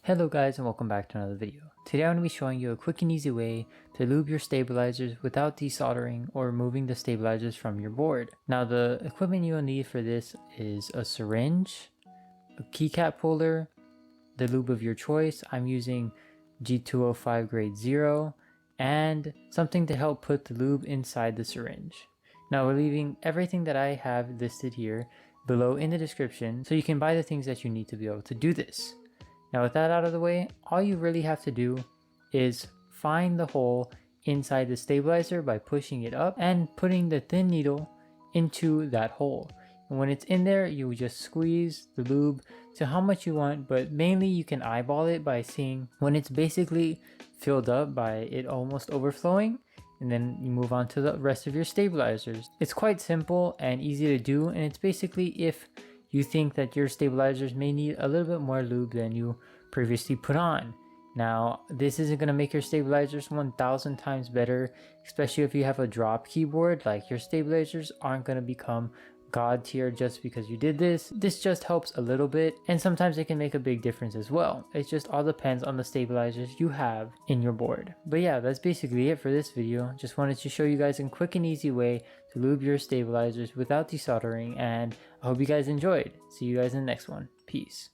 Hello guys and welcome back to another video. Today I'm going to be showing you a quick and easy way to lube your stabilizers without desoldering or removing the stabilizers from your board. Now the equipment you will need for this is a syringe, a keycap puller, the lube of your choice. I'm using G205 grade 0, and something to help put the lube inside the syringe. Now we're leaving everything that I have listed here below in the description so you can buy the things that you need to be able to do this. Now with that out of the way, all you really have to do is find the hole inside the stabilizer by pushing it up and putting the thin needle into that hole. And when it's in there, you just squeeze the lube to how much you want, but mainly you can eyeball it by seeing when it's basically filled up by it almost overflowing, and then you move on to the rest of your stabilizers. It's quite simple and easy to do, and it's basically if you think that your stabilizers may need a little bit more lube than you previously put on. Now, this isn't going to make your stabilizers 1000 times better, especially if you have a drop keyboard. Like, your stabilizers aren't going to become god tier just because you did this. This just helps a little bit, and sometimes it can make a big difference as well. It just all depends on the stabilizers you have in your board. But yeah, that's basically it for this video. Just wanted to show you guys a quick and easy way to lube your stabilizers without desoldering, and I hope you guys enjoyed. See you guys in the next one. Peace.